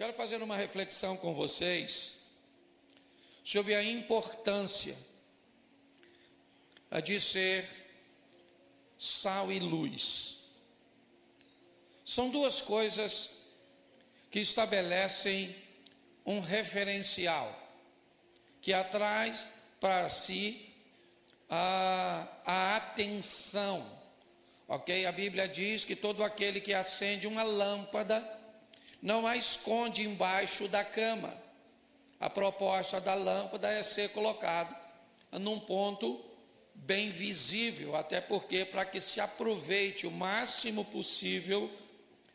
Quero fazer uma reflexão com vocês sobre a importância de ser sal e luz. São duas coisas que estabelecem um referencial, que atrai para si a atenção, ok? A Bíblia diz que todo aquele que acende uma lâmpada não a esconde embaixo da cama. A proposta da lâmpada é ser colocado num ponto bem visível, até porque para que se aproveite o máximo possível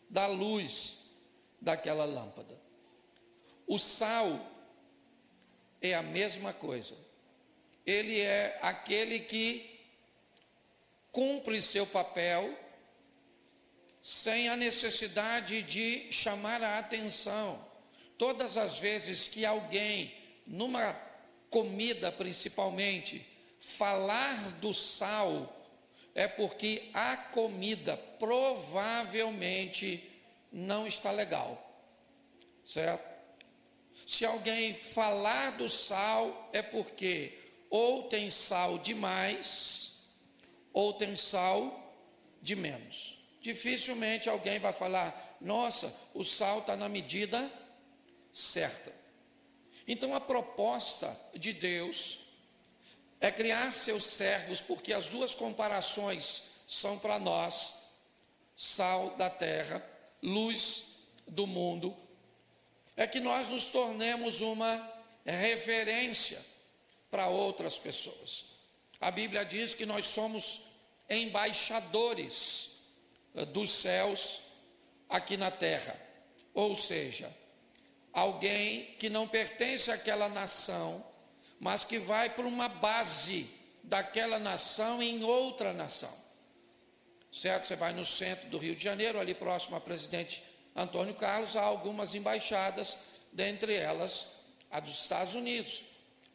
da luz daquela lâmpada. O sal é a mesma coisa. Ele é aquele que cumpre seu papel sem a necessidade de chamar a atenção. Todas as vezes que alguém, numa comida principalmente, falar do sal, é porque a comida provavelmente não está legal, certo? Se alguém falar do sal, é porque ou tem sal demais, ou tem sal de menos. Dificilmente alguém vai falar, nossa, o sal está na medida certa. Então a proposta de Deus é criar seus servos, porque as duas comparações são para nós: sal da terra, luz do mundo. É que nós nos tornemos uma referência para outras pessoas. A Bíblia diz que nós somos embaixadores dos céus aqui na terra, ou seja, alguém que não pertence àquela nação, mas que vai para uma base daquela nação em outra nação, certo? Você vai no centro do Rio de Janeiro, ali próximo a Presidente Antônio Carlos, há algumas embaixadas, dentre elas a dos Estados Unidos.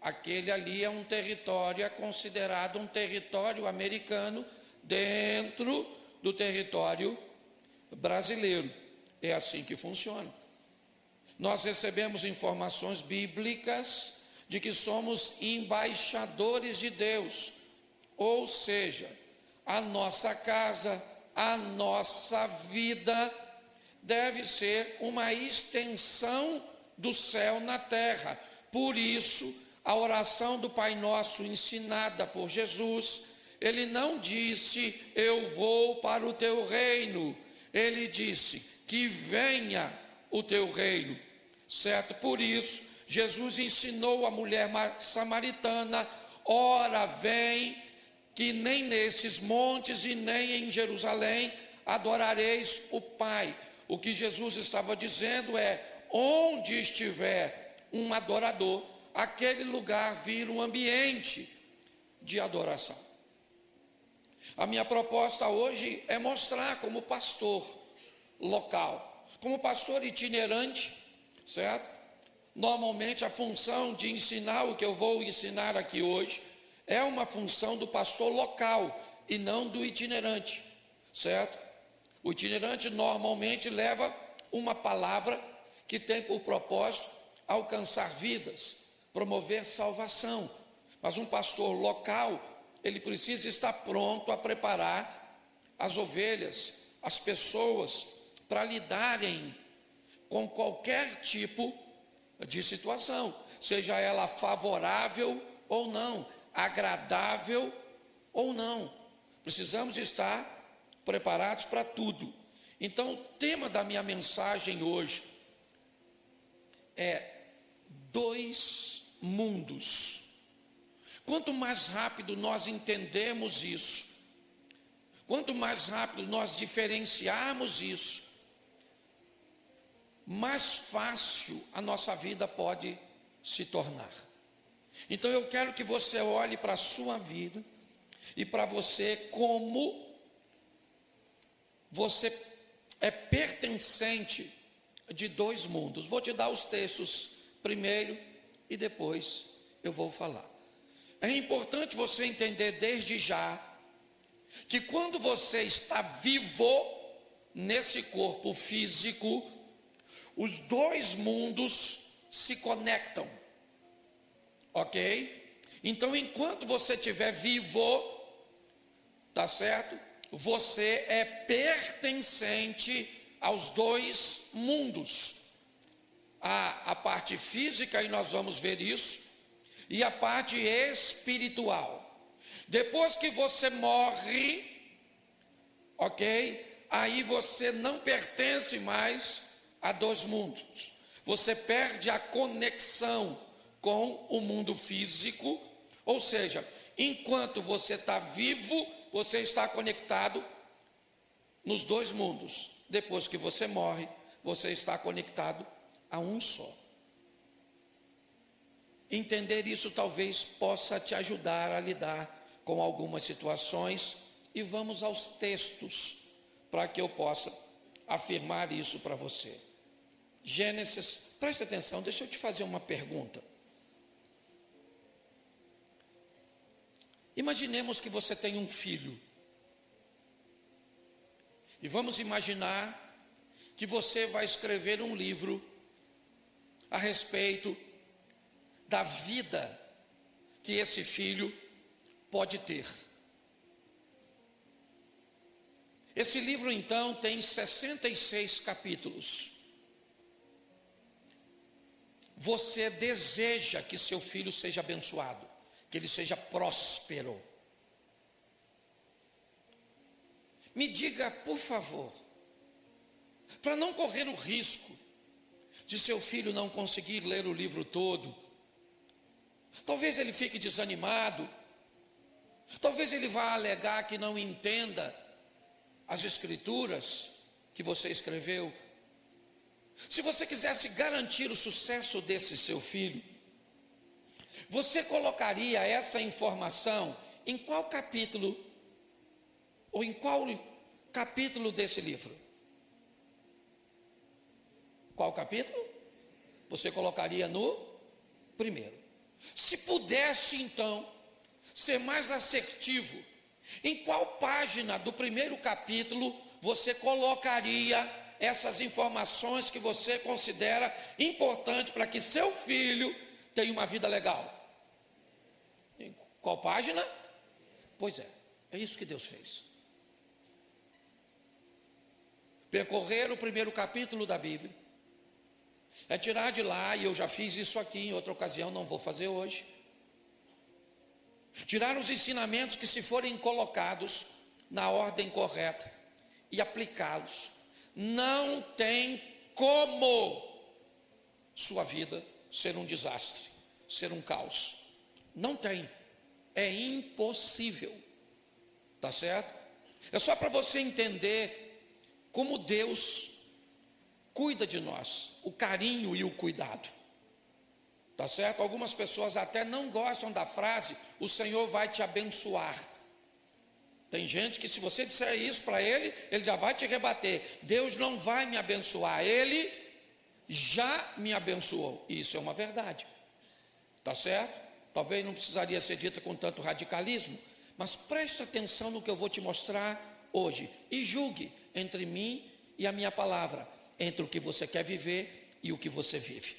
Aquele ali é um território, é considerado um território americano dentro do território brasileiro. É assim que funciona. Nós recebemos informações bíblicas de que somos embaixadores de Deus, ou seja, a nossa casa, a nossa vida deve ser uma extensão do céu na terra. Por isso, a oração do Pai Nosso ensinada por Jesus, ele não disse, eu vou para o teu reino. Ele disse, que venha o teu reino, certo? Por isso, Jesus ensinou a mulher samaritana, ora vem, que nem nesses montes e nem em Jerusalém adorareis o Pai. O que Jesus estava dizendo é, onde estiver um adorador, aquele lugar vira um ambiente de adoração. A minha proposta hoje é mostrar como pastor local, como pastor itinerante, certo? Normalmente a função de ensinar o que eu vou ensinar aqui hoje é uma função do pastor local e não do itinerante, certo? O itinerante normalmente leva uma palavra que tem por propósito alcançar vidas, promover salvação, mas um pastor local, ele precisa estar pronto a preparar as ovelhas, as pessoas, para lidarem com qualquer tipo de situação, seja ela favorável ou não, agradável ou não. Precisamos estar preparados para tudo. Então, o tema da minha mensagem hoje é dois mundos. Quanto mais rápido nós entendemos isso, quanto mais rápido nós diferenciarmos isso, mais fácil a nossa vida pode se tornar. Então eu quero que você olhe para a sua vida e para você como você é pertencente de dois mundos. Vou te dar os textos primeiro e depois eu vou falar. É importante você entender desde já que quando você está vivo nesse corpo físico, os dois mundos se conectam, ok? Então, enquanto você estiver vivo, tá certo? Você é pertencente aos dois mundos. A parte física, e nós vamos ver isso, e a parte espiritual. Depois que você morre, ok? Aí você não pertence mais a dois mundos. Você perde a conexão com o mundo físico, ou seja, enquanto você está vivo, você está conectado nos dois mundos. Depois que você morre, você está conectado a um só. Entender isso talvez possa te ajudar a lidar com algumas situações, e vamos aos textos para que eu possa afirmar isso para você. Gênesis, preste atenção, deixa eu te fazer uma pergunta. Imaginemos que você tem um filho. E vamos imaginar que você vai escrever um livro a respeito da vida que esse filho pode ter. Esse livro, então, tem 66 capítulos. Você deseja que seu filho seja abençoado, que ele seja próspero. Me diga, por favor, para não correr o risco de seu filho não conseguir ler o livro todo, talvez ele fique desanimado, talvez ele vá alegar que não entenda as escrituras que você escreveu. Se você quisesse garantir o sucesso desse seu filho, você colocaria essa informação em qual capítulo, ou em qual capítulo desse livro? Qual capítulo? Você colocaria no primeiro. Se pudesse, então, ser mais assertivo, em qual página do primeiro capítulo você colocaria essas informações que você considera importante para que seu filho tenha uma vida legal? Em qual página? Pois é isso que Deus fez. Percorrer o primeiro capítulo da Bíblia, é tirar de lá, e eu já fiz isso aqui em outra ocasião, não vou fazer hoje. Tirar os ensinamentos que, se forem colocados na ordem correta e aplicá-los, não tem como sua vida ser um desastre, ser um caos. Não tem, é impossível, tá certo? É só para você entender como Deus cuida de nós, o carinho e o cuidado. Tá certo? Algumas pessoas até não gostam da frase, o Senhor vai te abençoar. Tem gente que, se você disser isso para ele, ele já vai te rebater. Deus não vai me abençoar, ele já me abençoou. Isso é uma verdade. Tá certo? Talvez não precisaria ser dita com tanto radicalismo, mas preste atenção no que eu vou te mostrar hoje e julgue entre mim e a minha palavra, entre o que você quer viver e o que você vive.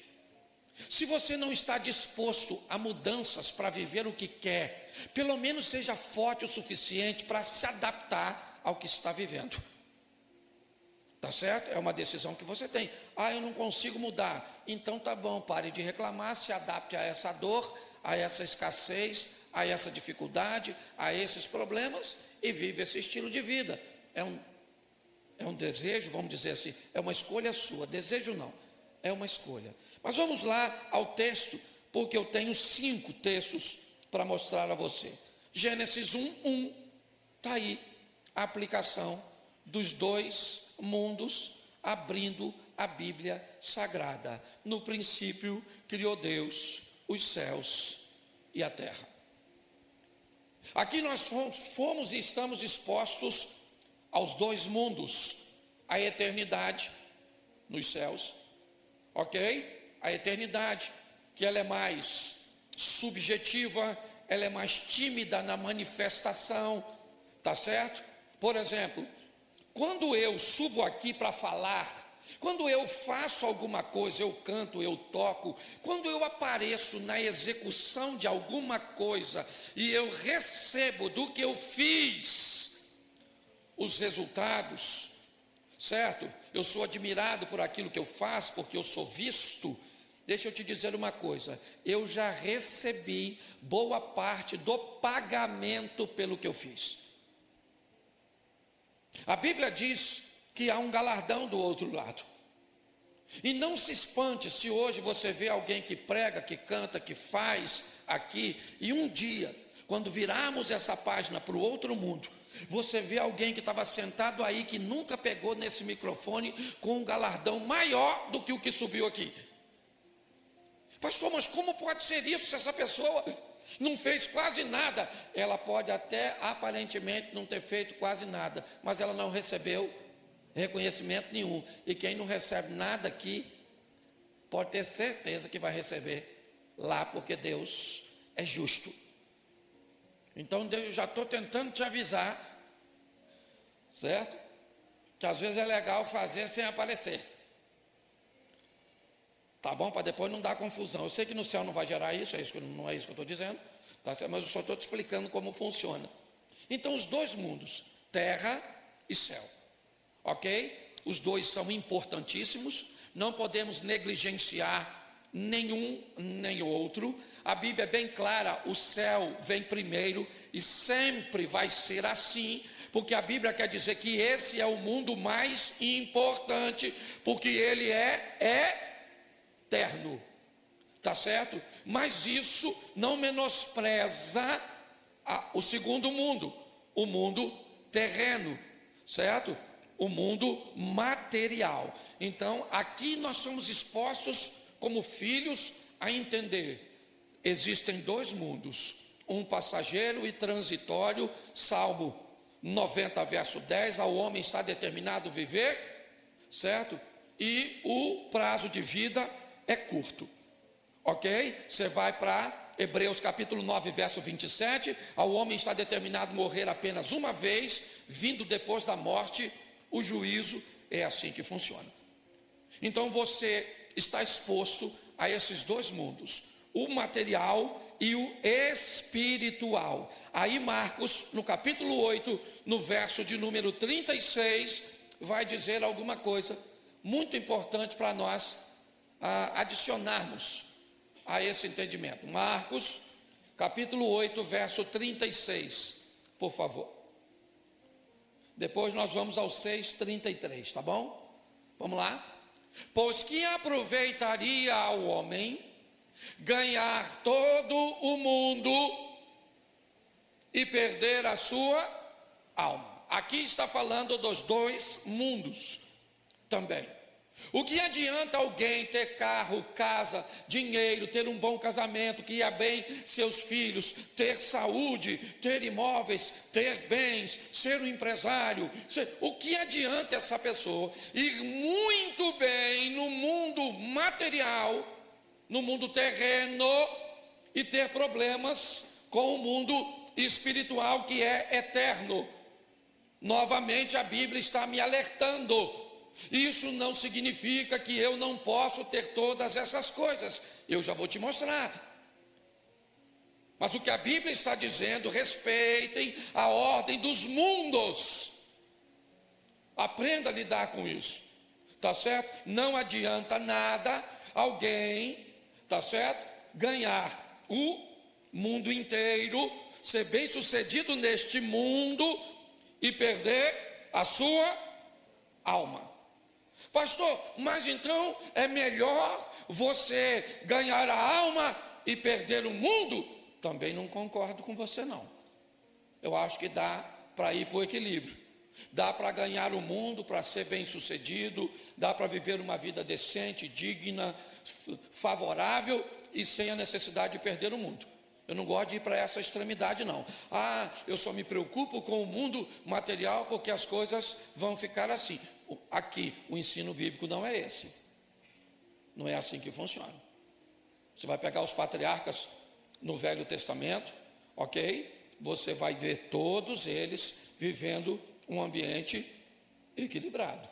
Se você não está disposto a mudanças para viver o que quer, pelo menos seja forte o suficiente para se adaptar ao que está vivendo. Tá certo? É uma decisão que você tem. Eu não consigo mudar. Então tá bom, pare de reclamar, se adapte a essa dor, a essa escassez, a essa dificuldade, a esses problemas e vive esse estilo de vida. É um desejo, vamos dizer assim, é uma escolha sua. Desejo não, é uma escolha. Mas vamos lá ao texto, porque eu tenho 5 textos para mostrar a você. Gênesis 1:1, está aí a aplicação dos dois mundos, abrindo a Bíblia Sagrada. No princípio criou Deus os céus e a terra. Aqui nós fomos e estamos expostos aos dois mundos, a eternidade nos céus, ok? A eternidade, que ela é mais subjetiva, ela é mais tímida na manifestação, tá certo? Por exemplo, quando eu subo aqui para falar, Quando eu faço alguma coisa, eu canto, eu toco, quando eu apareço na execução de alguma coisa e eu recebo do que eu fiz os resultados, certo? Eu sou admirado por aquilo que eu faço, porque eu sou visto. Deixa eu te dizer uma coisa, eu já recebi boa parte do pagamento pelo que eu fiz. A Bíblia diz que há um galardão do outro lado. E não se espante se hoje você vê alguém que prega, que canta, que faz aqui, e um dia, quando virarmos essa página para o outro mundo, você vê alguém que estava sentado aí, que nunca pegou nesse microfone, com um galardão maior do que o que subiu aqui. Pastor, mas como pode ser isso se essa pessoa não fez quase nada? Ela pode até aparentemente não ter feito quase nada, mas ela não recebeu reconhecimento nenhum. E quem não recebe nada aqui, pode ter certeza que vai receber lá, porque Deus é justo. Então eu já estou tentando te avisar, certo? Que às vezes é legal fazer sem aparecer. Tá bom? Para depois não dar confusão. Eu sei que no céu não vai gerar isso, não é isso que eu estou dizendo, tá certo? Mas eu só estou te explicando como funciona. Então os dois mundos, terra e céu, ok? Os dois são importantíssimos, não podemos negligenciar nenhum nem outro. A Bíblia é bem clara, o céu vem primeiro e sempre vai ser assim, porque a Bíblia quer dizer que esse é o mundo mais importante, porque ele é eterno, tá certo? Mas isso não menospreza o segundo mundo, o mundo terreno, certo? O mundo material. Então, aqui nós somos expostos como filhos a entender, existem dois mundos, um passageiro e transitório. Salmo 90, verso 10, ao homem está determinado viver, certo? E o prazo de vida é curto, ok? Você vai para Hebreus capítulo 9, verso 27, ao homem está determinado morrer apenas uma vez, vindo depois da morte o juízo. É assim que funciona. Então você está exposto a esses dois mundos, o material e o espiritual. Aí Marcos, no capítulo 8, no verso de número 36, vai dizer alguma coisa muito importante para nós adicionarmos a esse entendimento. Marcos, capítulo 8, verso 36, por favor. Depois nós vamos ao 6:33, tá bom? Vamos lá? Pois que aproveitaria ao homem ganhar todo o mundo e perder a sua alma. Aqui está falando dos dois mundos também. O que adianta alguém ter carro, casa, dinheiro, ter um bom casamento, que ia bem seus filhos, ter saúde, ter imóveis, ter bens, ser um empresário? O que adianta essa pessoa ir muito bem no mundo material, no mundo terreno, e ter problemas com o mundo espiritual, que é eterno? Novamente a Bíblia está me alertando. Isso não significa que eu não posso ter todas essas coisas. Eu já vou te mostrar. Mas o que a Bíblia está dizendo, respeitem a ordem dos mundos. Aprenda a lidar com isso, tá certo? Não adianta nada alguém, tá certo, ganhar o mundo inteiro, ser bem sucedido neste mundo e perder a sua alma. Pastor, mas então é melhor você ganhar a alma e perder o mundo? Também não concordo com você, não. Eu acho que dá para ir para o equilíbrio. Dá para ganhar o mundo, para ser bem sucedido, dá para viver uma vida decente, digna, favorável e sem a necessidade de perder o mundo. Eu não gosto de ir para essa extremidade, não. Eu só me preocupo com o mundo material porque as coisas vão ficar assim. Aqui, o ensino bíblico não é esse. Não é assim que funciona. Você vai pegar os patriarcas no Velho Testamento, ok? Você vai ver todos eles vivendo um ambiente equilibrado,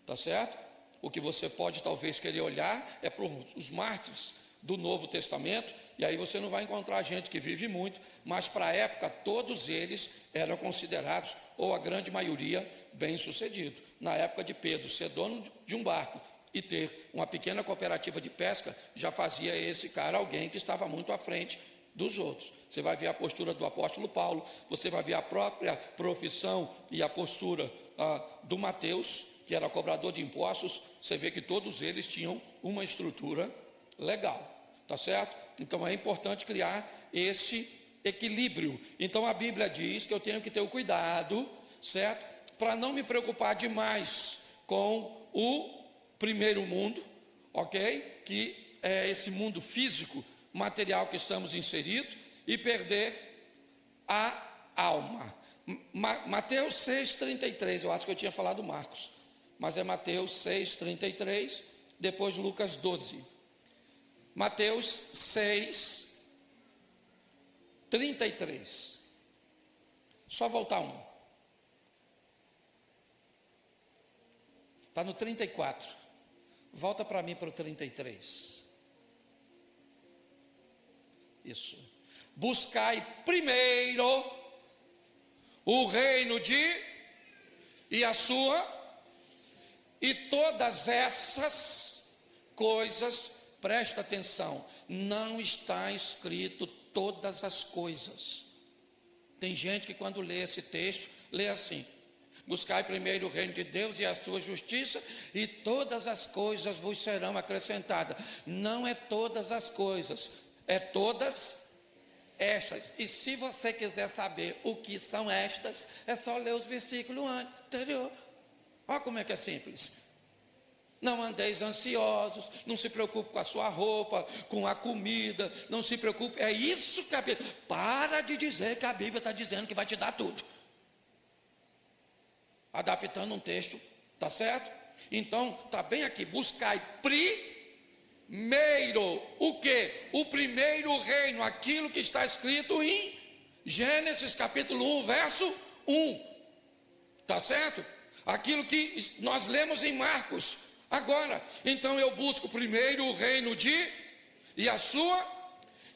tá certo? o que você pode talvez querer olhar é para os mártires do Novo Testamento, e aí você não vai encontrar gente que vive muito, mas para a época todos eles eram considerados, ou a grande maioria, bem-sucedidos. Na época de Pedro, ser dono de um barco e ter uma pequena cooperativa de pesca, já fazia esse cara alguém que estava muito à frente dos outros. Você vai ver a postura do apóstolo Paulo, você vai ver a própria profissão e a postura do Mateus, que era cobrador de impostos. Você vê que todos eles tinham uma estrutura legal, tá certo? Então é importante criar esse equilíbrio. Então a Bíblia diz que eu tenho que ter o cuidado, certo? Para não me preocupar demais com o primeiro mundo, ok? Que é esse mundo físico, material que estamos inseridos, e perder a alma. Mateus 6,33, eu acho que eu tinha falado Marcos, mas é Mateus 6,33, depois Lucas 12. Mateus 6,33. Só voltar um. Está no 34. Volta para mim para o 33. Isso. Buscai primeiro o reino e a sua, e todas essas coisas, presta atenção, não está escrito todas as coisas. Tem gente que quando lê esse texto, lê assim: buscai primeiro o reino de Deus e a sua justiça, e todas as coisas vos serão acrescentadas. Não é todas as coisas, é todas estas. E se você quiser saber o que são estas, é só ler os versículos anteriores. Olha como é que é simples. Não andeis ansiosos, não se preocupe com a sua roupa, com a comida, não se preocupe. É isso que a Bíblia... Para de dizer que a Bíblia está dizendo que vai te dar tudo. Adaptando um texto, tá certo? Então, está bem aqui, buscai primeiro, o quê? O primeiro reino, aquilo que está escrito em Gênesis capítulo 1, verso 1, tá certo? Aquilo que nós lemos em Marcos, agora. Então eu busco primeiro o reino e a sua...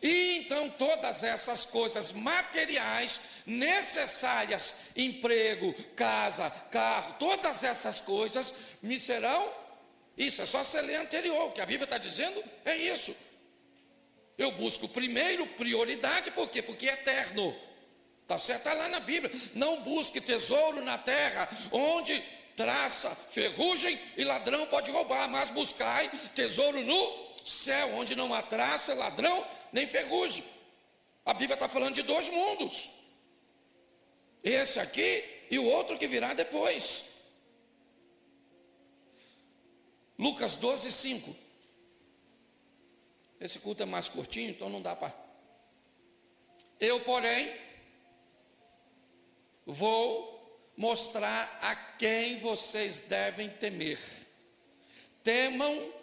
E então todas essas coisas materiais necessárias, emprego, casa, carro, todas essas coisas me serão... Isso é só você ler anterior, o que a Bíblia está dizendo é isso. Eu busco primeiro prioridade, por quê? Porque é eterno, está certo? Está lá na Bíblia. Não busque tesouro na terra, onde traça, ferrugem e ladrão pode roubar, mas buscai tesouro no céu, onde não há traça, ladrão, nem ferrugem. A Bíblia está falando de dois mundos, esse aqui e o outro que virá depois. Lucas 12, 5. Esse culto é mais curtinho, então não dá para... Eu, porém, vou mostrar a quem vocês devem temer. Temam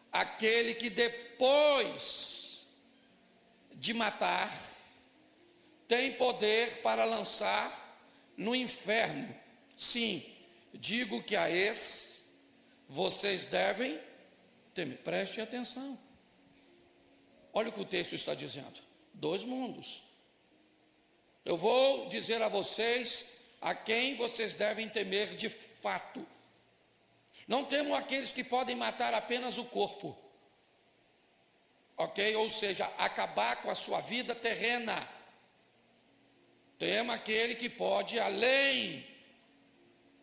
aquele que depois de matar tem poder para lançar no inferno. Sim, digo que a esse vocês devem temer. Preste atenção. Olha o que o texto está dizendo. Dois mundos. Eu vou dizer a vocês a quem vocês devem temer de fato. Não temam aqueles que podem matar apenas o corpo, ok? Ou seja, acabar com a sua vida terrena. Tema aquele que pode, além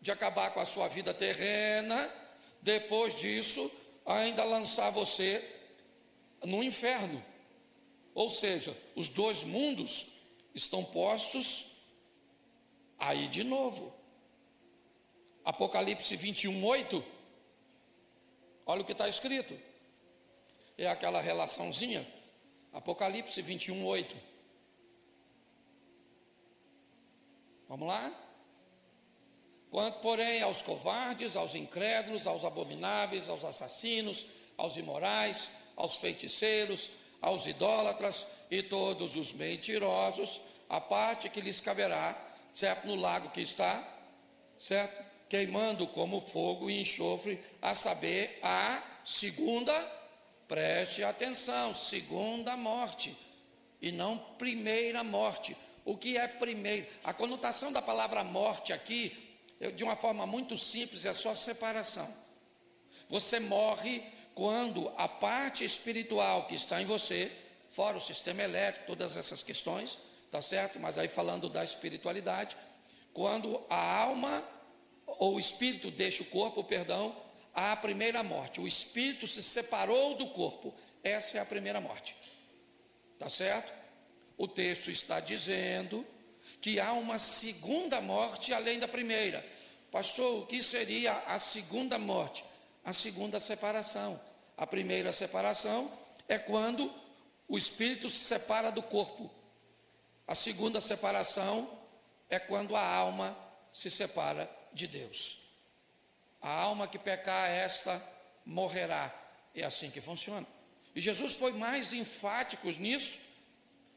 de acabar com a sua vida terrena, depois disso, ainda lançar você no inferno. Ou seja, os dois mundos estão postos aí de novo. Apocalipse 21, 8. Olha o que está escrito. É aquela relaçãozinha. Apocalipse 21, 8. Vamos lá? Quanto, porém, aos covardes, aos incrédulos, aos abomináveis, aos assassinos, aos imorais, aos feiticeiros, aos idólatras e todos os mentirosos, a parte que lhes caberá, certo? No lago que está, certo? queimando como fogo e enxofre, a saber, a segunda, preste atenção, segunda morte, e não primeira morte. O que é primeiro? A conotação da palavra morte aqui, de uma forma muito simples, é só separação. Você morre quando a parte espiritual que está em você, fora o sistema elétrico, todas essas questões, tá certo? Mas aí falando da espiritualidade, quando a alma ou o espírito deixa o corpo, perdão, há a primeira morte. O espírito se separou do corpo. Essa é a primeira morte. Tá certo? O texto está dizendo que há uma segunda morte além da primeira. Pastor, o que seria a segunda morte? A segunda separação. A primeira separação é quando o espírito se separa do corpo. A segunda separação é quando a alma se separa de Deus. A alma que pecar, esta morrerá. É assim que funciona. E Jesus foi mais enfático nisso.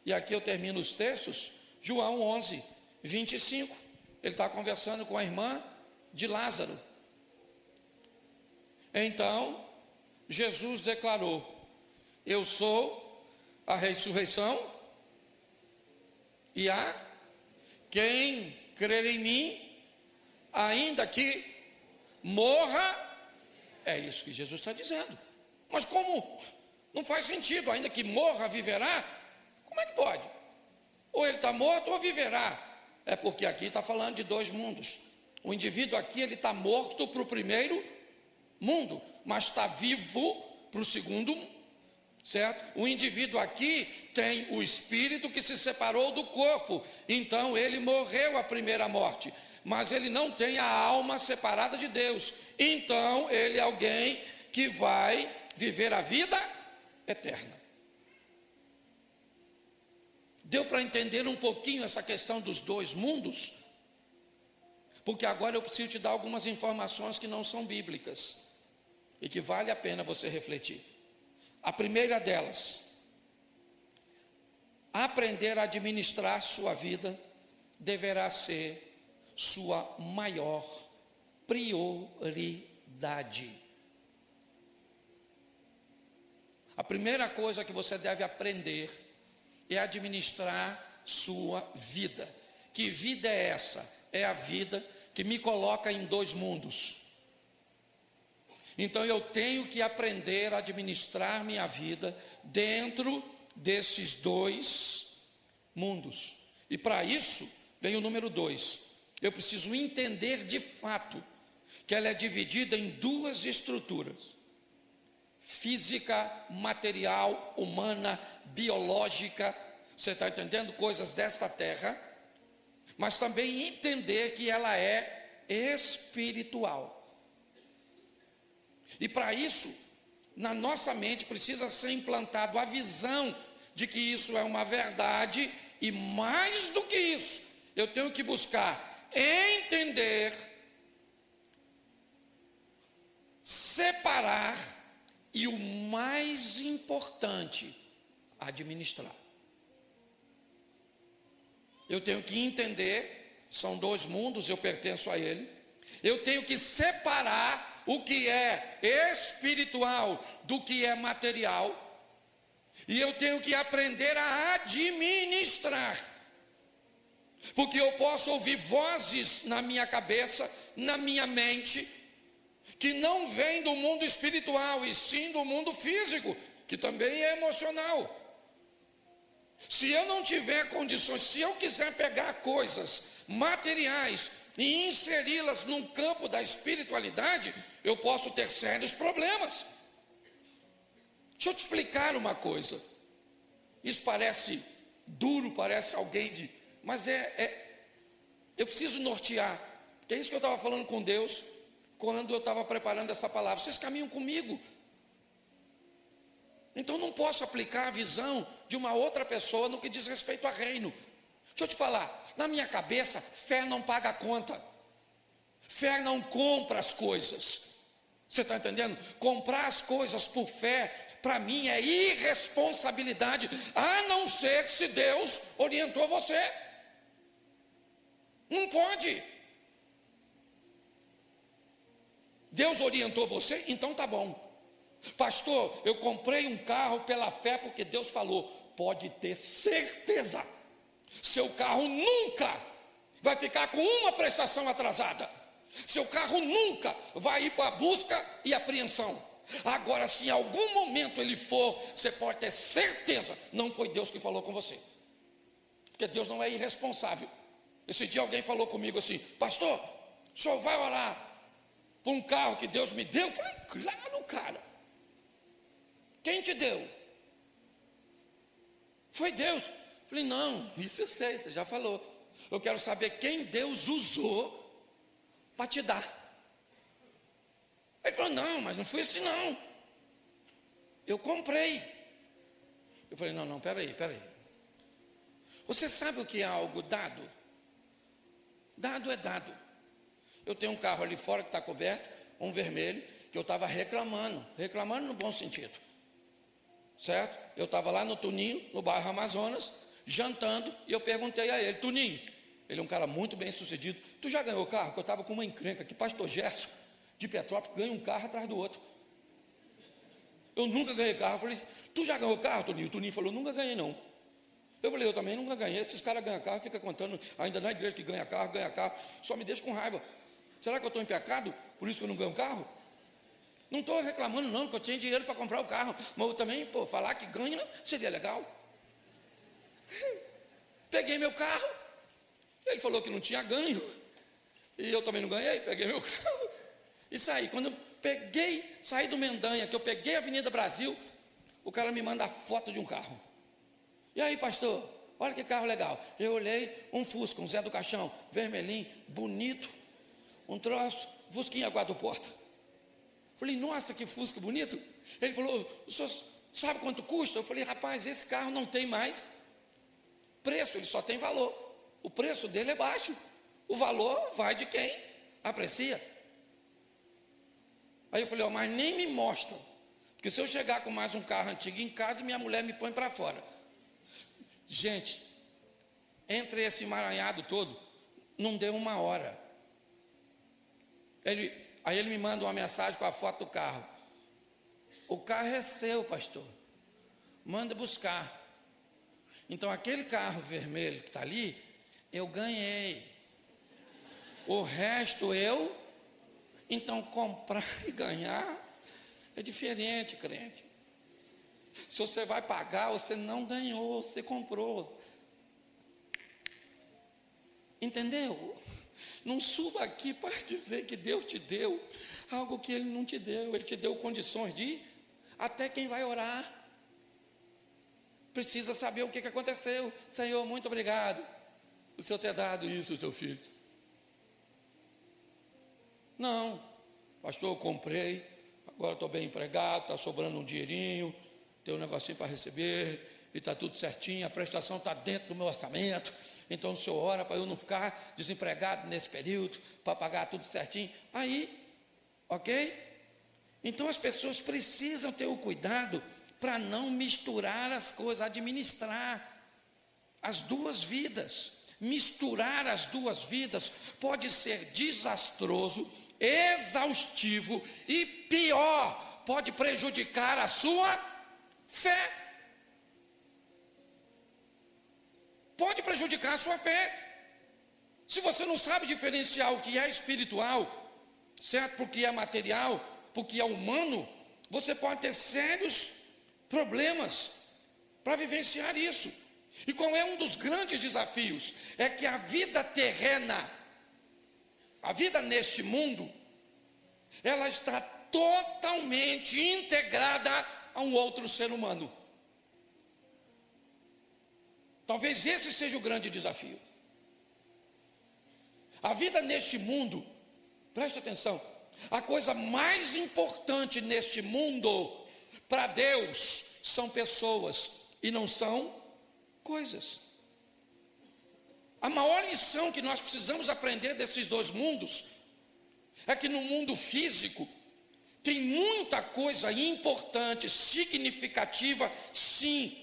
E aqui eu termino os textos. João 11, 25. Ele está conversando com a irmã de Lázaro. Então, Jesus declarou: eu sou a ressurreição e a quem crer em mim, ainda que morra. É isso que Jesus está dizendo. Mas como? Não faz sentido, ainda que morra, viverá. Como é que pode? Ou ele está morto ou viverá. É porque aqui está falando de dois mundos. O indivíduo aqui, ele está morto para o primeiro mundo, mas está vivo para o segundo, certo? O indivíduo aqui tem o espírito que se separou do corpo, então ele morreu a primeira morte, mas ele não tem a alma separada de Deus, então ele é alguém que vai viver a vida eterna. Deu para entender um pouquinho essa questão dos dois mundos? Porque agora eu preciso te dar algumas informações que não são bíblicas e que vale a pena você refletir. A primeira delas: aprender a administrar sua vida deverá ser sua maior prioridade. A primeira coisa que você deve aprender é administrar sua vida. Que vida é essa? É a vida que me coloca em dois mundos. Então eu tenho que aprender a administrar minha vida dentro desses dois mundos. E para isso vem o número 2. Eu preciso entender de fato que ela é dividida em duas estruturas: física, material, humana, biológica. Você está entendendo? Coisas desta terra. Mas também entender que ela é espiritual. E para isso, na nossa mente precisa ser implantado a visão de que isso é uma verdade, e mais do que isso, eu tenho que buscar entender, separar e, o mais importante, administrar. Eu tenho que entender, são dois mundos, eu pertenço a ele. Eu tenho que separar o que é espiritual do que é material. E eu tenho que aprender a administrar. Porque eu posso ouvir vozes na minha cabeça, na minha mente, que não vêm do mundo espiritual, e sim do mundo físico, que também é emocional. Se eu não tiver condições, se eu quiser pegar coisas materiais e inseri-las num campo da espiritualidade, eu posso ter sérios problemas. Deixa eu te explicar uma coisa. Isso parece duro, parece alguém de... Mas eu preciso nortear. É isso que eu estava falando com Deus quando eu estava preparando essa palavra. Vocês caminham comigo. Então não posso aplicar a visão de uma outra pessoa no que diz respeito a reino. Deixa eu te falar, na minha cabeça, fé não paga a conta. Fé não compra as coisas. Você está entendendo? Comprar as coisas por fé, para mim, é irresponsabilidade, a não ser se Deus orientou você. Não pode. Deus orientou você? Então tá bom. Pastor, eu comprei um carro pela fé porque Deus falou. Pode ter certeza, seu carro nunca vai ficar com uma prestação atrasada. Seu carro nunca vai ir para a busca e apreensão. Agora, se em algum momento ele for, você pode ter certeza, não foi Deus que falou com você. Porque Deus não é irresponsável. Esse dia alguém falou comigo assim: pastor, o senhor vai orar por um carro que Deus me deu? Eu falei: claro, cara. Quem te deu? Foi Deus. Eu falei: não, isso eu sei, você já falou. Eu quero saber quem Deus usou para te dar. Ele falou: não, mas não foi assim não. Eu comprei. Eu falei: não, peraí. Você sabe o que é algo dado? Dado é dado. Eu tenho um carro ali fora que está coberto, um vermelho, que eu estava reclamando no bom sentido. Certo? Eu estava lá no Tuninho, no bairro Amazonas, jantando, e eu perguntei a ele: Tuninho, ele é um cara muito bem sucedido, tu já ganhou carro? Que eu estava com uma encrenca, que pastor Gerson, de Petrópolis, ganha um carro atrás do outro. Eu nunca ganhei carro. Eu falei: tu já ganhou carro, Tuninho? O Tuninho falou: nunca ganhei não. Eu falei: eu também nunca ganhei. Esses caras ganham carro, fica contando ainda na igreja que ganha carro, só me deixa com raiva. Será que eu estou em pecado? Por isso que eu não ganho carro? Não estou reclamando não, porque eu tinha dinheiro para comprar o carro. Mas eu também, falar que ganha seria legal. Peguei meu carro, ele falou que não tinha ganho, e eu também não ganhei, peguei meu carro e saí. Quando eu saí do Mendanha, que eu peguei a Avenida Brasil, o cara me manda a foto de um carro. E aí, pastor, olha que carro legal. Eu olhei, um Fusca, um Zé do Caixão, vermelhinho, bonito, um troço, Fusquinha quatro portas. Falei: nossa, que Fusca bonito. Ele falou: o senhor sabe quanto custa? Eu falei: rapaz, esse carro não tem mais preço, ele só tem valor. O preço dele é baixo. O valor vai de quem aprecia. Aí eu falei: mas nem me mostra, porque se eu chegar com mais um carro antigo em casa, minha mulher me põe para fora. Gente, entre esse emaranhado todo, não deu uma hora. Aí ele me manda uma mensagem com a foto do carro: o carro é seu, pastor, manda buscar. Então aquele carro vermelho que está ali, eu ganhei. O resto então comprar e ganhar é diferente, crente. Se você vai pagar, você não ganhou, você comprou. Entendeu? Não suba aqui para dizer que Deus te deu algo que Ele não te deu. Ele te deu condições de... Até quem vai orar precisa saber o que aconteceu. Senhor, muito obrigado por o Senhor ter dado isso ao teu filho. Não, pastor, eu comprei, agora estou bem empregado, está sobrando um dinheirinho, tem um negocinho para receber, e está tudo certinho, a prestação está dentro do meu orçamento, então o senhor ora para eu não ficar desempregado nesse período, para pagar tudo certinho. Aí, ok? Então as pessoas precisam ter o cuidado para não misturar as coisas, administrar as duas vidas. Misturar as duas vidas pode ser desastroso, exaustivo e pior, pode prejudicar a sua fé. Pode prejudicar a sua fé. Se você não sabe diferenciar o que é espiritual, certo? Porque é material, porque é humano, você pode ter sérios problemas para vivenciar isso. E qual é um dos grandes desafios? É que a vida terrena, a vida neste mundo, ela está totalmente integrada a um outro ser humano. Talvez esse seja o grande desafio. A vida neste mundo, preste atenção, a coisa mais importante neste mundo, para Deus, são pessoas e não são coisas. A maior lição que nós precisamos aprender desses dois mundos é que no mundo físico tem muita coisa importante, significativa, sim,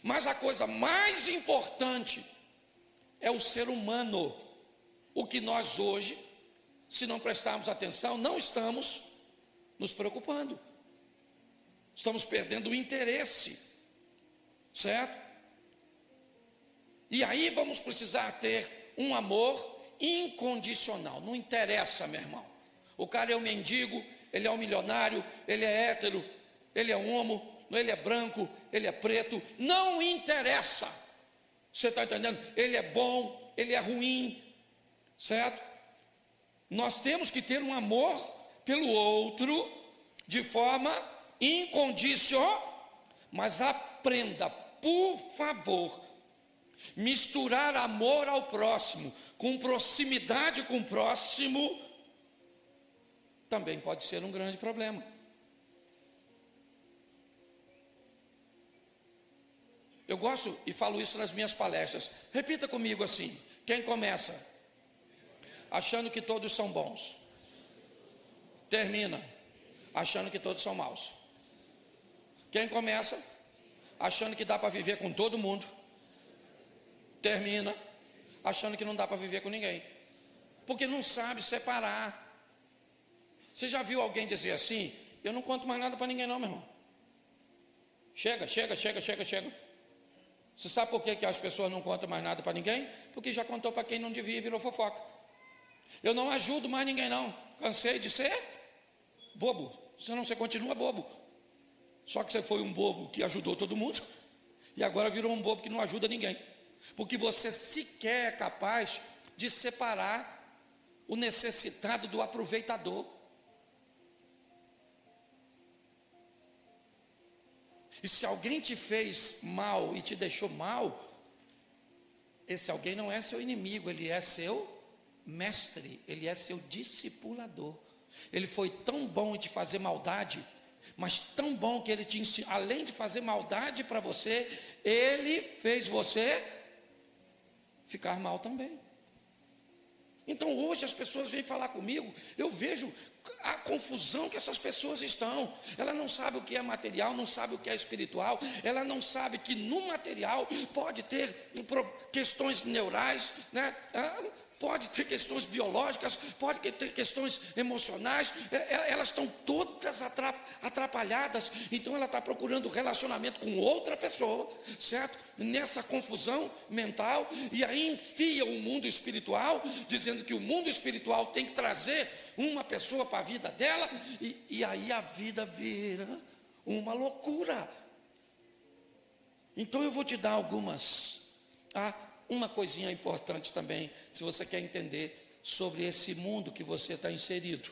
mas a coisa mais importante é o ser humano, o que nós hoje se não prestarmos atenção, não estamos nos preocupando. Estamos perdendo o interesse, certo? E aí vamos precisar ter um amor incondicional. Não interessa, meu irmão. O cara é um mendigo, ele é um milionário, ele é hétero, ele é homo, ele é branco, ele é preto. Não interessa. Você está entendendo? Ele é bom, ele é ruim, certo? Nós temos que ter um amor pelo outro de forma incondicional. Mas aprenda, por favor, misturar amor ao próximo com proximidade com o próximo também pode ser um grande problema. Eu gosto e falo isso nas minhas palestras. Repita comigo assim: quem começa achando que todos são bons, termina achando que todos são maus. Quem começa achando que dá para viver com todo mundo, termina achando que não dá para viver com ninguém, porque não sabe separar. Você já viu alguém dizer assim: eu não conto mais nada para ninguém não, meu irmão. Chega. Você sabe por que as pessoas não contam mais nada para ninguém? Porque já contou para quem não devia e virou fofoca. Eu não ajudo mais ninguém não, cansei de ser bobo. Senão você continua bobo. Só que você foi um bobo que ajudou todo mundo e agora virou um bobo que não ajuda ninguém, porque você sequer é capaz de separar o necessitado do aproveitador. E se alguém te fez mal e te deixou mal, esse alguém não é seu inimigo, ele é seu mestre, ele é seu discipulador. Ele foi tão bom em te fazer maldade, mas tão bom que ele te ensinou, além de fazer maldade para você, ele fez você ficar mal também. Então hoje as pessoas vêm falar comigo, eu vejo a confusão que essas pessoas estão. Ela não sabe o que é material, não sabe o que é espiritual, ela não sabe que no material pode ter questões neurais, né? Pode ter questões biológicas, pode ter questões emocionais, elas estão todas atrapalhadas. Então ela está procurando relacionamento com outra pessoa, certo? Nessa confusão mental, e aí enfia o mundo espiritual, dizendo que o mundo espiritual tem que trazer uma pessoa para a vida dela, e aí a vida vira uma loucura. Então eu vou te dar algumas, uma coisinha importante também, se você quer entender sobre esse mundo que você está inserido.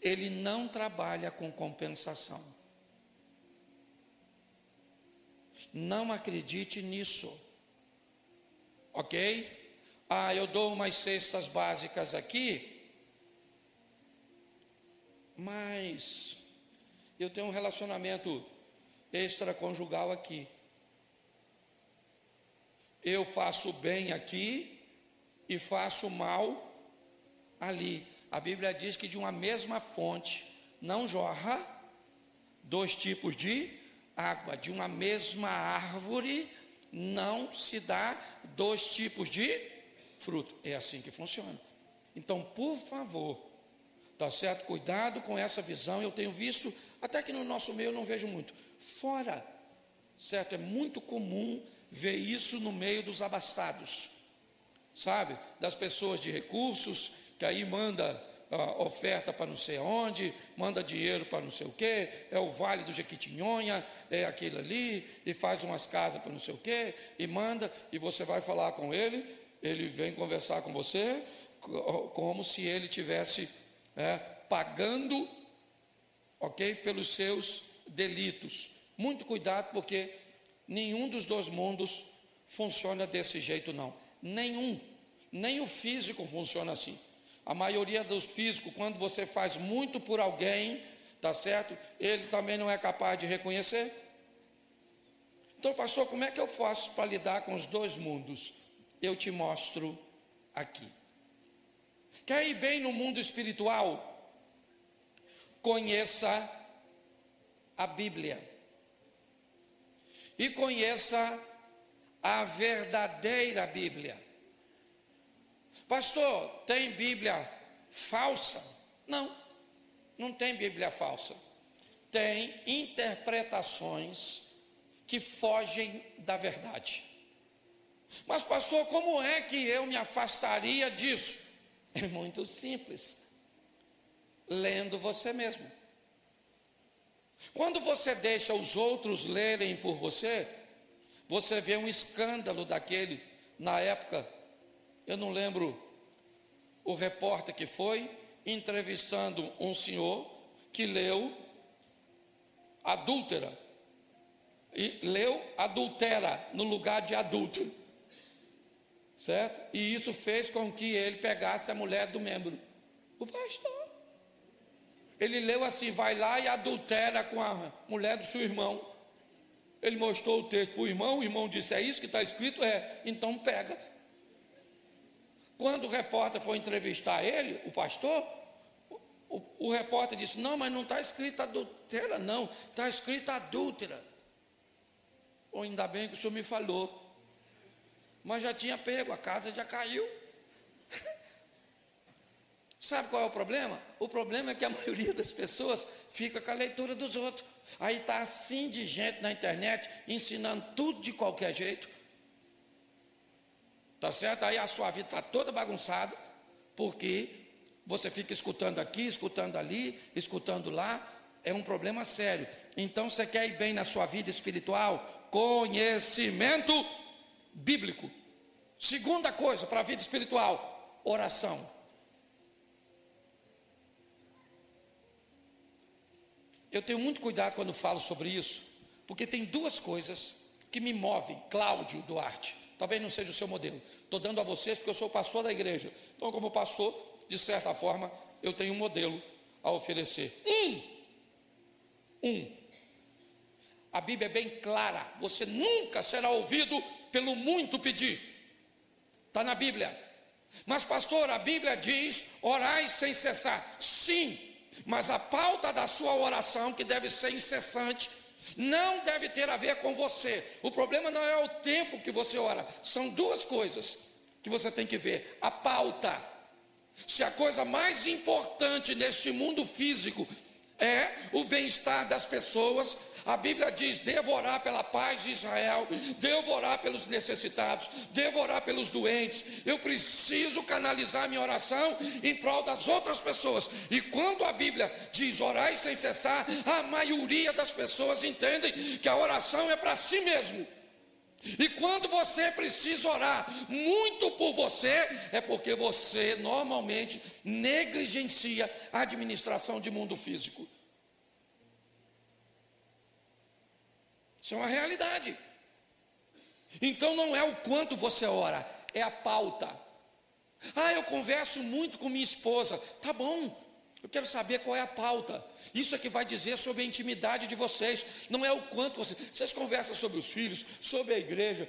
Ele não trabalha com compensação. Não acredite nisso, ok? Eu dou umas cestas básicas aqui, mas eu tenho um relacionamento extraconjugal aqui. Eu faço bem aqui e faço mal ali. A Bíblia diz que de uma mesma fonte não jorra dois tipos de água. De uma mesma árvore não se dá dois tipos de fruto. É assim que funciona. Então, por favor, tá certo? Cuidado com essa visão. Eu tenho visto, até que no nosso meio eu não vejo muito. Fora, certo? É muito comum ver isso no meio dos abastados, sabe? Das pessoas de recursos, que aí manda oferta para não sei onde, manda dinheiro para não sei o quê, é o Vale do Jequitinhonha, é aquele ali, e faz umas casas para não sei o quê, e manda, e você vai falar com ele, ele vem conversar com você, como se ele tivesse pagando, ok, pelos seus delitos. Muito cuidado, porque nenhum dos dois mundos funciona desse jeito não, nenhum, nem o físico funciona assim. A maioria dos físicos, quando você faz muito por alguém, tá certo? Ele também não é capaz de reconhecer. Então, pastor, como é que eu faço para lidar com os dois mundos? Eu te mostro aqui. Quer ir bem no mundo espiritual? Conheça a Bíblia. E conheça a verdadeira Bíblia. Pastor, tem Bíblia falsa. Não, não tem Bíblia falsa. Tem interpretações que fogem da verdade. Mas pastor, como é que eu me afastaria disso? É muito simples. Lendo você mesmo. Quando você deixa os outros lerem por você, você vê um escândalo daquele, na época, eu não lembro o repórter que foi, entrevistando um senhor que leu adúltera, e leu adultera no lugar de adúltero, certo? E isso fez com que ele pegasse a mulher do membro, o pastor. Ele leu assim, vai lá e adultera com a mulher do seu irmão. Ele mostrou o texto para o irmão disse, é isso que está escrito? É, então pega. Quando o repórter foi entrevistar ele, o pastor, o repórter disse, não, mas não está escrito adultera não, está escrito adúltera. Ou ainda bem que o senhor me falou. Mas já tinha pego, a casa já caiu. Sabe qual é o problema? O problema é que a maioria das pessoas fica com a leitura dos outros. Aí está assim de gente na internet, ensinando tudo de qualquer jeito. Tá certo? Aí a sua vida está toda bagunçada, porque você fica escutando aqui, escutando ali, escutando lá. É um problema sério. Então você quer ir bem na sua vida espiritual? Conhecimento bíblico. Segunda coisa para a vida espiritual, oração. Eu tenho muito cuidado quando falo sobre isso, porque tem duas coisas que me movem. Cláudio Duarte, talvez não seja o seu modelo, estou dando a vocês porque eu sou pastor da igreja. Então, como pastor, de certa forma, eu tenho um modelo a oferecer. A Bíblia é bem clara, você nunca será ouvido pelo muito pedir. Está na Bíblia. Mas pastor, a Bíblia diz, orai sem cessar. Sim, mas a pauta da sua oração, que deve ser incessante, não deve ter a ver com você. O problema não é o tempo que você ora. São duas coisas que você tem que ver. A pauta. Se a coisa mais importante neste mundo físico é o bem-estar das pessoas, a Bíblia diz, devo orar pela paz de Israel, devo orar pelos necessitados, devo orar pelos doentes. Eu preciso canalizar minha oração em prol das outras pessoas. E quando a Bíblia diz orai sem cessar, a maioria das pessoas entendem que a oração é para si mesmo. E quando você precisa orar muito por você, é porque você normalmente negligencia a administração de mundo físico. Isso é uma realidade. Então não é o quanto você ora, é a pauta. Eu converso muito com minha esposa. Tá bom, eu quero saber qual é a pauta. Isso é que vai dizer sobre a intimidade de vocês. Não é o quanto vocês conversam sobre os filhos, sobre a igreja,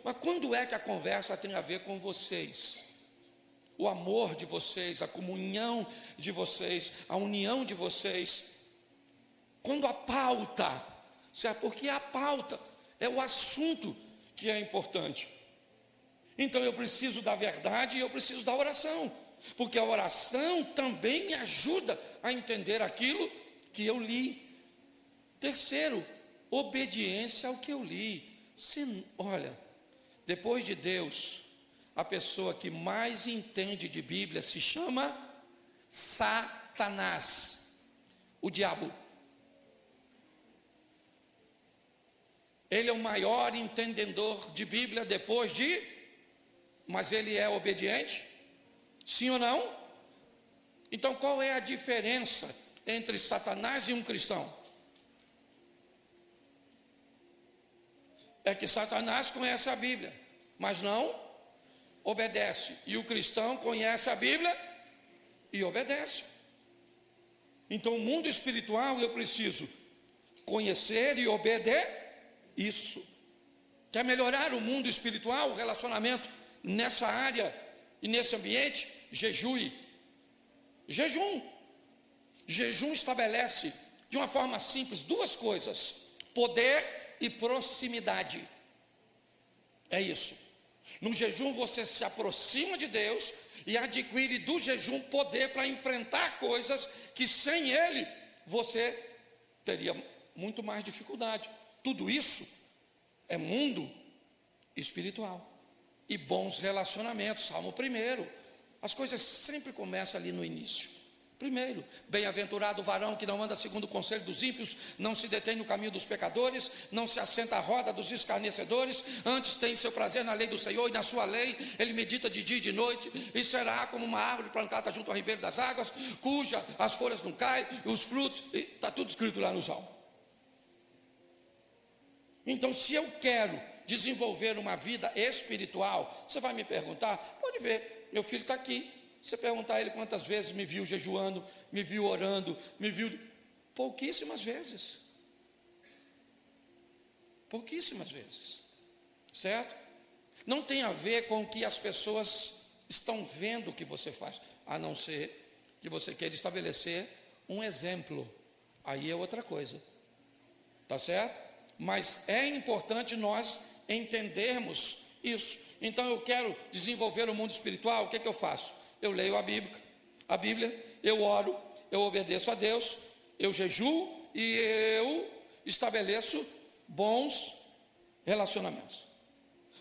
mas quando é que a conversa tem a ver com vocês? O amor de vocês, a comunhão de vocês, a união de vocês. Quando a pauta, certo? Porque a pauta é o assunto que é importante. Então eu preciso da verdade e eu preciso da oração, porque a oração também me ajuda a entender aquilo que eu li. Terceiro, obediência ao que eu li. Olha, depois de Deus, a pessoa que mais entende de Bíblia se chama Satanás, o diabo. Ele é o maior entendedor de Bíblia mas ele é obediente? Sim ou não? Então qual é a diferença entre Satanás e um cristão? É que Satanás conhece a Bíblia, mas não obedece. E o cristão conhece a Bíblia e obedece. Então o mundo espiritual eu preciso conhecer e obedecer. Isso. Quer melhorar o mundo espiritual, o relacionamento nessa área e nesse ambiente? Jejue. Jejum. Jejum estabelece de uma forma simples duas coisas: poder e proximidade. É isso. No jejum você se aproxima de Deus e adquire do jejum poder para enfrentar coisas que sem ele você teria muito mais dificuldade. Tudo isso é mundo espiritual e bons relacionamentos. Salmo 1. As coisas sempre começam ali no início. Primeiro, bem-aventurado o varão que não anda segundo o conselho dos ímpios, não se detém no caminho dos pecadores, não se assenta à roda dos escarnecedores, antes tem seu prazer na lei do Senhor, e na sua lei ele medita de dia e de noite, e será como uma árvore plantada junto ao ribeiro das águas, cuja as folhas não caem, e os frutos, está tudo escrito lá no Salmo. Então, se eu quero desenvolver uma vida espiritual, você vai me perguntar, pode ver, meu filho está aqui. Você perguntar a ele quantas vezes me viu jejuando, me viu orando, me viu... Pouquíssimas vezes. Pouquíssimas vezes. Certo? Não tem a ver com o que as pessoas estão vendo que você faz, a não ser que você queira estabelecer um exemplo. Aí é outra coisa. Tá certo? Mas é importante nós entendermos isso. Então eu quero desenvolver o mundo espiritual, o que é que eu faço? Eu leio a Bíblia, eu oro, eu obedeço a Deus, eu jejuo e eu estabeleço bons relacionamentos.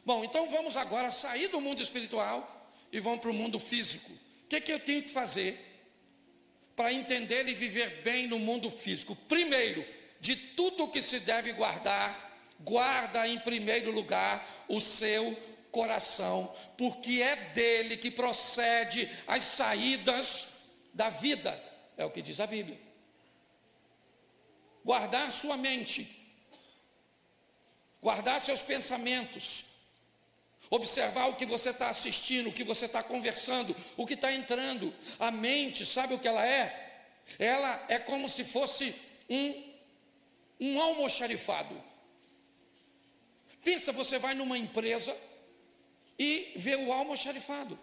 Bom, então vamos agora sair do mundo espiritual e vamos para o mundo físico. O que é que eu tenho que fazer para entender e viver bem no mundo físico? Primeiro, de tudo que se deve guardar, guarda em primeiro lugar o seu coração, porque é dele que procede as saídas da vida, é o que diz a Bíblia. Guardar sua mente, guardar seus pensamentos, observar o que você está assistindo, o que você está conversando, o que está entrando. A mente, sabe o que ela é? Ela é como se fosse um almoxarifado. Pensa, você vai numa empresa e vê o almoxarifado.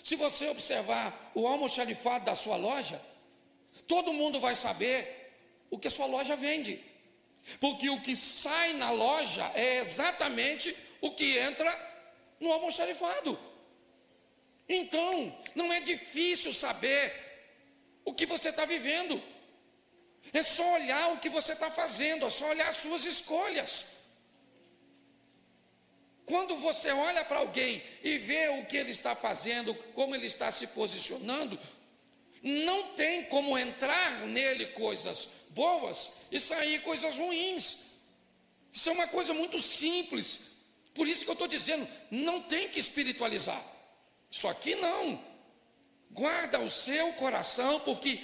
Se você observar o almoxarifado da sua loja, todo mundo vai saber o que a sua loja vende, porque o que sai na loja é exatamente o que entra no almoxarifado. Então, não é difícil saber o que você está vivendo, é só olhar o que você está fazendo, é só olhar as suas escolhas. Quando você olha para alguém e vê o que ele está fazendo, como ele está se posicionando, não tem como entrar nele coisas boas e sair coisas ruins. Isso é uma coisa muito simples. Por isso que eu estou dizendo, não tem que espiritualizar. Isso aqui não. Guarda o seu coração, porque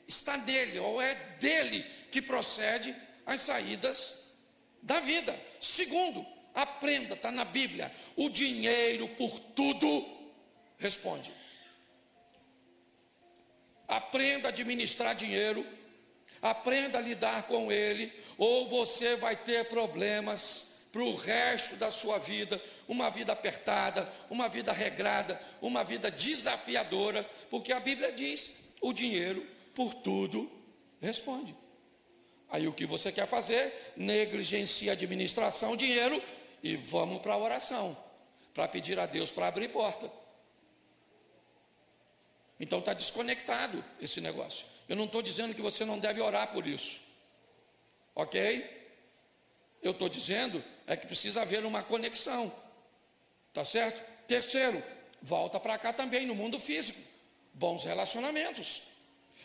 está nele, ou é dele que procede as saídas da vida. Segundo, aprenda, está na Bíblia, o dinheiro por tudo responde. Aprenda a administrar dinheiro, aprenda a lidar com ele, ou você vai ter problemas para o resto da sua vida, uma vida apertada, uma vida regrada, uma vida desafiadora, porque a Bíblia diz, o dinheiro por tudo responde. Aí o que você quer fazer? Negligencia a administração, dinheiro, e vamos para a oração, para pedir a Deus para abrir porta. Então está desconectado esse negócio. Eu não estou dizendo que você não deve orar por isso, ok? Eu estou dizendo é que precisa haver uma conexão, tá certo? Terceiro, volta para cá também no mundo físico, bons relacionamentos.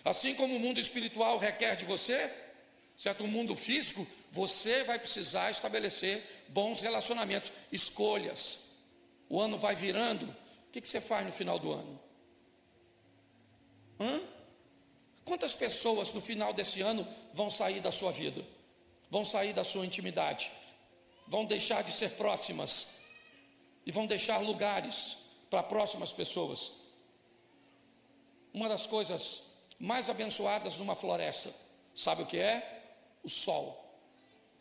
Assim como o mundo espiritual requer de você, certo? O mundo físico, você vai precisar estabelecer bons relacionamentos, escolhas. O ano vai virando, o que você faz no final do ano? Quantas pessoas no final desse ano vão sair da sua vida? Vão sair da sua intimidade? Vão deixar de ser próximas? E vão deixar lugares para próximas pessoas? Uma das coisas mais abençoadas numa floresta, sabe o que é? O sol.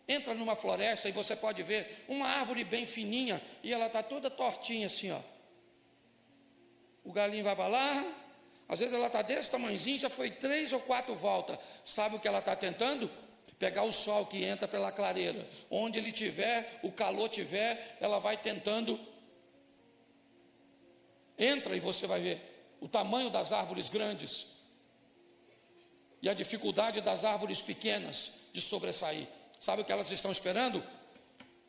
Entra numa floresta e você pode ver uma árvore bem fininha e ela está toda tortinha assim, ó. O galinho vai para lá, às vezes ela está desse tamanhozinho, já foi 3 ou 4 voltas. Sabe o que ela está tentando? pegar o sol que entra pela clareira. Onde ele tiver, o calor tiver, ela vai tentando. Entra e você vai ver o tamanho das árvores grandes e a dificuldade das árvores pequenas de sobressair. Sabe o que elas estão esperando?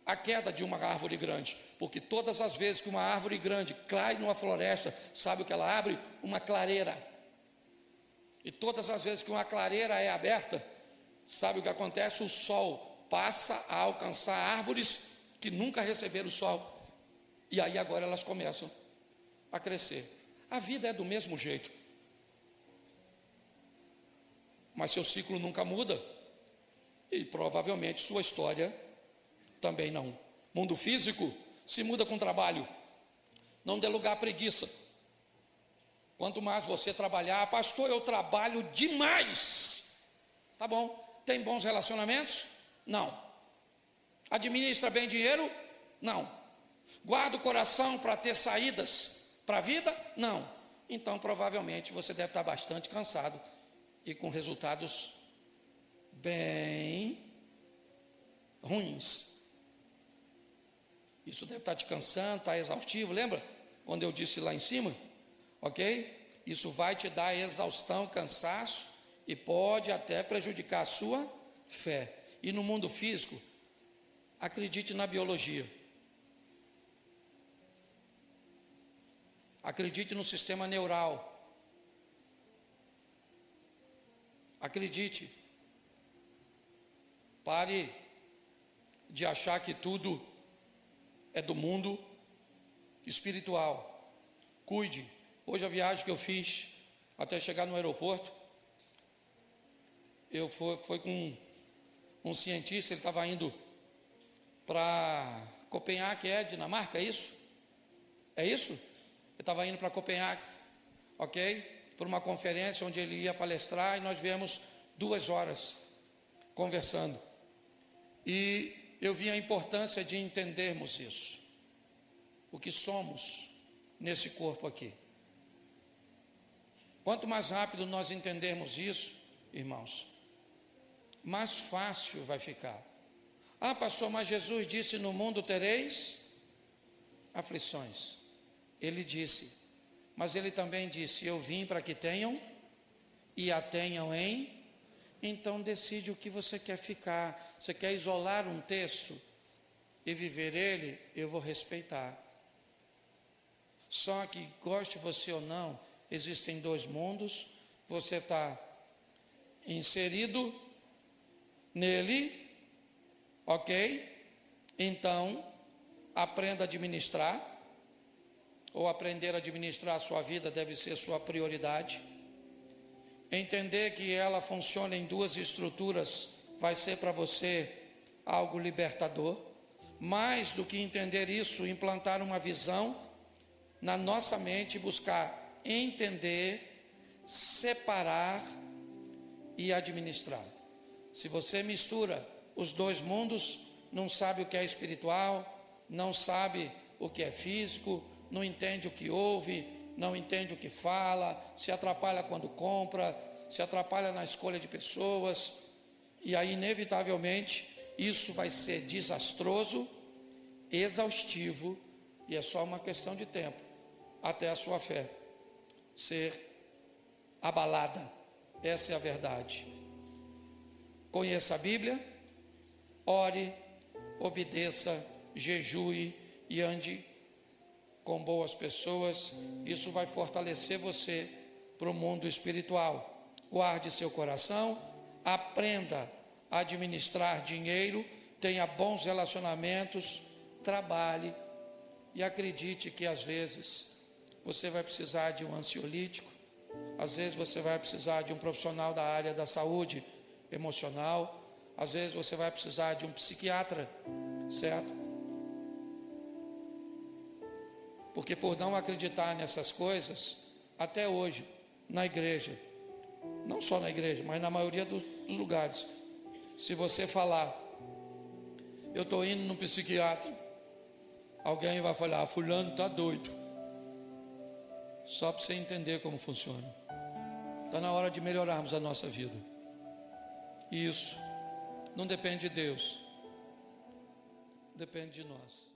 A queda de uma árvore grande. Porque todas as vezes que uma árvore grande cai numa floresta, sabe o que ela abre? Uma clareira. E todas as vezes que uma clareira é aberta, sabe o que acontece? O sol passa a alcançar árvores que nunca receberam o sol. E aí agora elas começam a crescer. A vida é do mesmo jeito. Mas seu ciclo nunca muda. E provavelmente sua história também não. Mundo físico se muda com trabalho. Não dê lugar à preguiça. Quanto mais você trabalhar, pastor, eu trabalho demais. Tá bom. Tem bons relacionamentos? Não. Administra bem dinheiro? Não. Guarda o coração para ter saídas para a vida? Não. Então provavelmente você deve estar bastante cansado e com resultados bem ruins. Isso deve estar te cansando, está exaustivo. Lembra quando eu disse lá em cima? Ok? Isso vai te dar exaustão, cansaço e pode até prejudicar a sua fé. E no mundo físico, acredite na biologia. Acredite no sistema neural. Acredite. Pare de achar que tudo é do mundo espiritual. Cuide. Hoje a viagem que eu fiz até chegar no aeroporto, foi com um cientista, ele estava indo para Copenhague, Dinamarca, é isso? É isso? Ele estava indo para Copenhague, ok? Por uma conferência onde ele ia palestrar e nós viemos 2 horas conversando. E eu vi a importância de entendermos isso. O que somos nesse corpo aqui. Quanto mais rápido nós entendermos isso, irmãos, mais fácil vai ficar. Ah, pastor, mas Jesus disse: no mundo tereis aflições. Ele disse, mas ele também disse: eu vim para que tenham e a tenham em. Então decide o que você quer ficar. Você quer isolar um texto e viver ele? Eu vou respeitar. Só que, goste você ou não, existem 2 mundos. Você está inserido nele, ok? Então, aprenda a administrar, ou aprender a administrar a sua vida deve ser sua prioridade. Entender que ela funciona em 2 estruturas vai ser para você algo libertador. Mais do que entender isso, implantar uma visão na nossa mente, buscar entender, separar e administrar. Se você mistura os 2 mundos, não sabe o que é espiritual, não sabe o que é físico, não entende o que ouve, não entende o que fala, se atrapalha quando compra, se atrapalha na escolha de pessoas, e aí inevitavelmente isso vai ser desastroso, exaustivo, e é só uma questão de tempo até a sua fé ser abalada. Essa é a verdade. Conheça a Bíblia, ore, obedeça, jejue e ande com boas pessoas. Isso vai fortalecer você para o mundo espiritual. Guarde seu coração, aprenda a administrar dinheiro, tenha bons relacionamentos, trabalhe e acredite que às vezes você vai precisar de um ansiolítico, às vezes você vai precisar de um profissional da área da saúde emocional, às vezes você vai precisar de um psiquiatra, certo? Porque por não acreditar nessas coisas, até hoje, na igreja, não só na igreja, mas na maioria dos lugares, se você falar, eu estou indo no psiquiatra, alguém vai falar, fulano está doido. Só para você entender como funciona. Está na hora de melhorarmos a nossa vida. Isso. não depende de Deus, depende de nós.